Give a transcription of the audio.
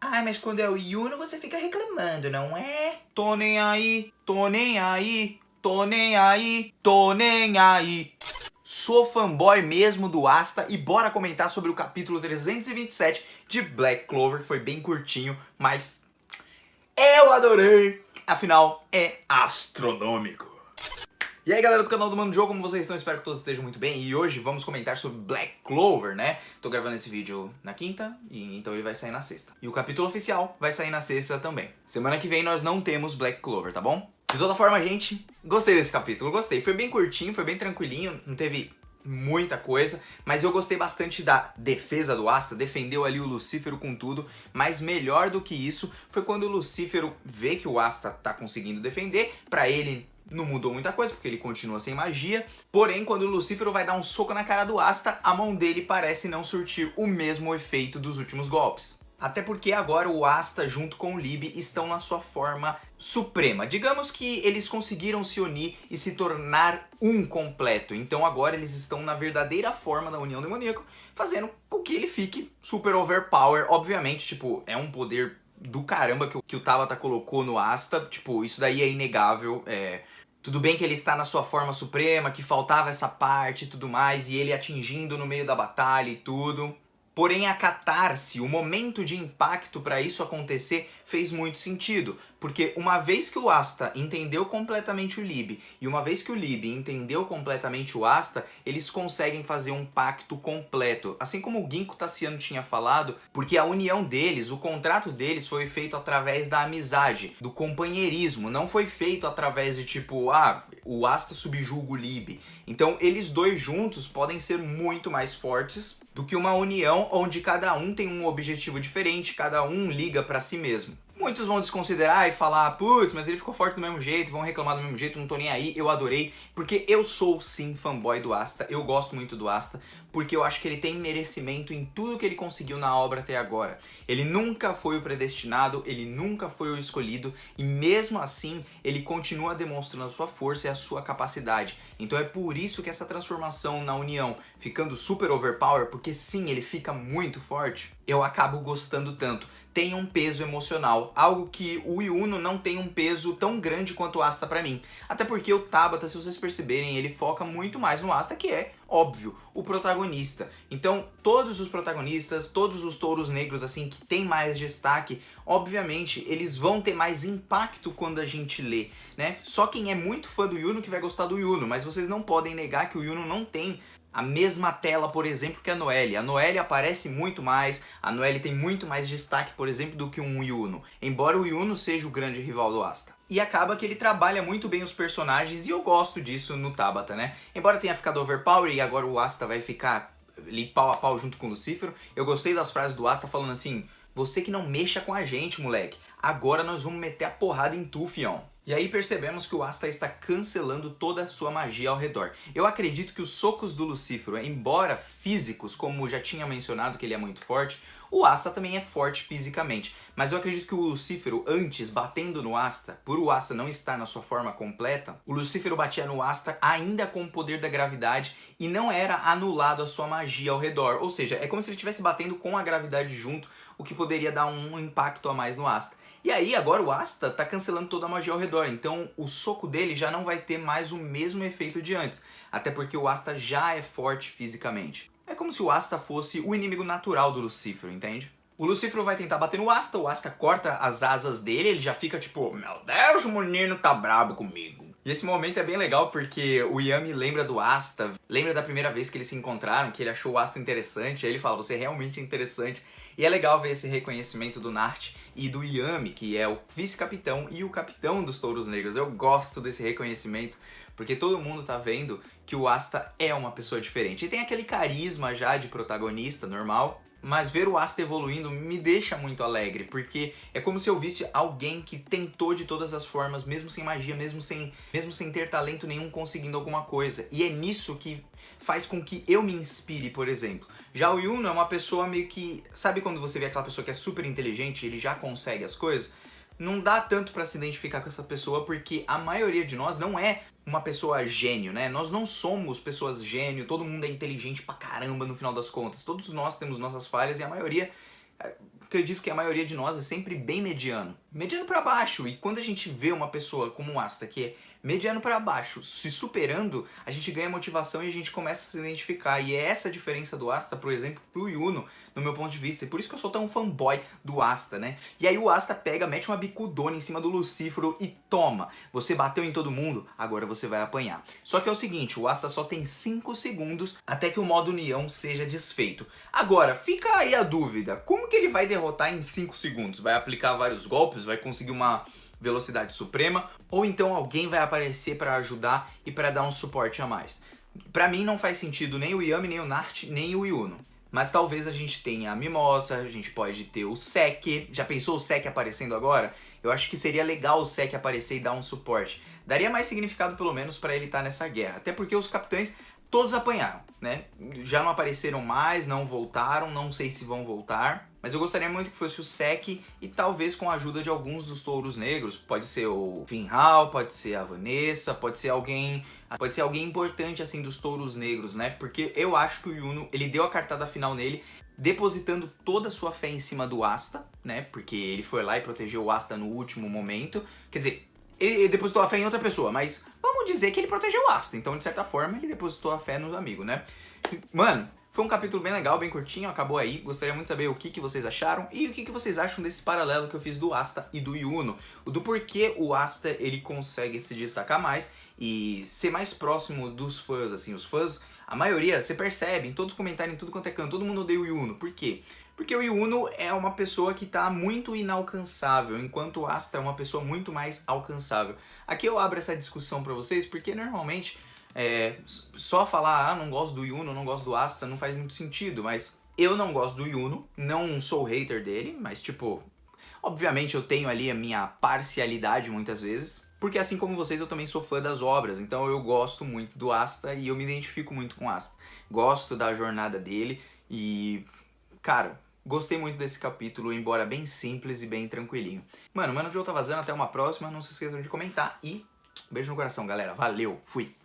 Ai, mas quando é o Yuno você fica reclamando, não é? Tô nem aí, tô nem aí, tô nem aí, tô nem aí. Sou fanboy mesmo do Asta e bora comentar sobre o capítulo 327 de Black Clover. Foi bem curtinho, mas eu adorei. Afinal, é astronômico. E aí galera do canal do Mano Jogo, como vocês estão? Espero que todos estejam muito bem. E hoje vamos comentar sobre Black Clover, né? Tô gravando esse vídeo na quinta, e então ele vai sair na sexta. E o capítulo oficial vai sair na sexta também. Semana que vem nós não temos Black Clover, tá bom? De toda forma, gente, gostei desse capítulo, gostei. Foi bem curtinho, foi bem tranquilinho, não teve muita coisa, mas eu gostei bastante da defesa do Asta, defendeu ali o Lucífero com tudo, mas melhor do que isso foi quando o Lucífero vê que o Asta tá conseguindo defender, pra ele não mudou muita coisa, porque ele continua sem magia, porém quando o Lucífero vai dar um soco na cara do Asta, a mão dele parece não surtir o mesmo efeito dos últimos golpes. Até porque agora o Asta junto com o Lib estão na sua forma suprema. Digamos que eles conseguiram se unir e se tornar um completo. Então agora eles estão na verdadeira forma da União Demoníaca, fazendo com que ele fique super overpower. Obviamente, tipo, é um poder do caramba que o Tabata colocou no Asta. Tipo, isso daí é inegável. Tudo bem que ele está na sua forma suprema, que faltava essa parte e tudo mais, e ele atingindo no meio da batalha e tudo. Porém, a catarse, o momento de impacto para isso acontecer fez muito sentido, porque uma vez que o Asta entendeu completamente o Lib e uma vez que o Lib entendeu completamente o Asta, eles conseguem fazer um pacto completo. Assim como o Ginkgo Tassiano tinha falado, porque a união deles, o contrato deles foi feito através da amizade, do companheirismo, não foi feito através de tipo, o Asta subjuga o Lib. Então, eles dois juntos podem ser muito mais fortes do que uma união onde cada um tem um objetivo diferente, cada um liga pra si mesmo. Muitos vão desconsiderar e falar, putz, mas ele ficou forte do mesmo jeito, vão reclamar do mesmo jeito, não tô nem aí, eu adorei, porque eu sou sim fanboy do Asta, eu gosto muito do Asta, porque eu acho que ele tem merecimento em tudo que ele conseguiu na obra até agora. Ele nunca foi o predestinado, ele nunca foi o escolhido, e mesmo assim, ele continua demonstrando a sua força e a sua capacidade. Então é por isso que essa transformação na União, ficando super overpower, porque sim, ele fica muito forte, eu acabo gostando tanto. Tem um peso emocional, algo que o Yuno não tem um peso tão grande quanto o Asta pra mim. Até porque o Tabata, se vocês perceberem, ele foca muito mais no Asta, que é, óbvio, o protagonista. Então, todos os protagonistas, todos os touros negros, assim, que tem mais destaque, obviamente, eles vão ter mais impacto quando a gente lê, né? Só quem é muito fã do Yuno que vai gostar do Yuno, mas vocês não podem negar que o Yuno não tem a mesma tela, por exemplo, que a Noelle. A Noelle aparece muito mais, a Noelle tem muito mais destaque, por exemplo, do que um Yuno. Embora o Yuno seja o grande rival do Asta. E acaba que ele trabalha muito bem os personagens, e eu gosto disso no Tabata, né? Embora tenha ficado overpower e agora o Asta vai ficar ali pau a pau junto com o Lucífero, eu gostei das frases do Asta falando assim, você que não mexa com a gente, moleque. Agora nós vamos meter a porrada em tu, fião. E aí percebemos que o Asta está cancelando toda a sua magia ao redor. Eu acredito que os socos do Lucífero, embora físicos, como já tinha mencionado que ele é muito forte, o Asta também é forte fisicamente. Mas eu acredito que o Lucífero, antes, batendo no Asta, por o Asta não estar na sua forma completa, o Lucífero batia no Asta ainda com o poder da gravidade e não era anulado a sua magia ao redor. Ou seja, é como se ele estivesse batendo com a gravidade junto, o que poderia dar um impacto a mais no Asta. E aí agora o Asta tá cancelando toda a magia ao redor, então o soco dele já não vai ter mais o mesmo efeito de antes, até porque o Asta já é forte fisicamente. É como se o Asta fosse o inimigo natural do Lucífero, entende? O Lucífero vai tentar bater no Asta, o Asta corta as asas dele, ele já fica tipo, meu Deus, o menino tá brabo comigo. E esse momento é bem legal porque o Yami lembra do Asta, lembra da primeira vez que eles se encontraram, que ele achou o Asta interessante, aí ele fala, você é realmente interessante. E é legal ver esse reconhecimento do Nart e do Yami, que é o vice-capitão e o capitão dos Touros Negros. Eu gosto desse reconhecimento, porque todo mundo tá vendo que o Asta é uma pessoa diferente. E tem aquele carisma já de protagonista normal, mas ver o Asta evoluindo me deixa muito alegre, porque é como se eu visse alguém que tentou de todas as formas, mesmo sem magia, mesmo sem ter talento nenhum, conseguindo alguma coisa. E é nisso que faz com que eu me inspire, por exemplo. Já o Yuno é uma pessoa meio que... Sabe quando você vê aquela pessoa que é super inteligente e ele já consegue as coisas? Não dá tanto pra se identificar com essa pessoa, porque a maioria de nós não é uma pessoa gênio, né? Nós não somos pessoas gênio, todo mundo é inteligente pra caramba no final das contas. Todos nós temos nossas falhas e a maioria acredito que a maioria de nós é sempre bem mediano. Mediano pra baixo. E quando a gente vê uma pessoa como o Asta, que é mediano pra baixo, se superando, a gente ganha motivação e a gente começa a se identificar. E é essa a diferença do Asta, por exemplo, pro Yuno, no meu ponto de vista. E por isso que eu sou tão fanboy do Asta, né? E aí o Asta pega, mete uma bicudona em cima do Lucífero e toma. Você bateu em todo mundo, agora você vai apanhar. Só que é o seguinte, o Asta só tem 5 segundos até que o modo união seja desfeito. Agora, fica aí a dúvida, como que ele vai derrotar em 5 segundos? Vai aplicar vários golpes? Vai conseguir uma velocidade suprema? Ou então alguém vai aparecer para ajudar e para dar um suporte a mais? Pra mim não faz sentido nem o Yami, nem o Nart, nem o Yuno. Mas talvez a gente tenha a Mimosa, a gente pode ter o Sek. Já pensou o Sek aparecendo agora? Eu acho que seria legal o Sek aparecer e dar um suporte. Daria mais significado pelo menos pra ele estar nessa guerra. Até porque os capitães todos apanharam, né? Já não apareceram mais, não voltaram, não sei se vão voltar. Mas eu gostaria muito que fosse o Sek e talvez com a ajuda de alguns dos touros negros. Pode ser o Finhal, pode ser a Vanessa, pode ser alguém importante assim dos touros negros, né? Porque eu acho que o Yuno, ele deu a cartada final nele, depositando toda a sua fé em cima do Asta, né? Porque ele foi lá e protegeu o Asta no último momento. Quer dizer, ele depositou a fé em outra pessoa, mas vamos dizer que ele protegeu o Asta. Então, de certa forma, ele depositou a fé no amigo, né? Mano, foi um capítulo bem legal, bem curtinho, acabou aí. Gostaria muito de saber o que vocês acharam e o que vocês acham desse paralelo que eu fiz do Asta e do Yuno. Do porquê o Asta ele consegue se destacar mais e ser mais próximo dos fãs, assim. Os fãs, a maioria, você percebe, em todos os comentários, em tudo quanto é canto, todo mundo odeia o Yuno. Por quê? Porque o Yuno é uma pessoa que tá muito inalcançável, enquanto o Asta é uma pessoa muito mais alcançável. Aqui eu abro essa discussão pra vocês, porque normalmente só falar, não gosto do Yuno, não gosto do Asta, não faz muito sentido, mas eu não gosto do Yuno, não sou hater dele, mas tipo, obviamente eu tenho ali a minha parcialidade muitas vezes, porque assim como vocês eu também sou fã das obras, então eu gosto muito do Asta e eu me identifico muito com o Asta. Gosto da jornada dele e, cara, gostei muito desse capítulo, embora bem simples e bem tranquilinho. Mano, o Mano Joe tá vazando, até uma próxima, não se esqueçam de comentar e beijo no coração, galera, valeu, fui!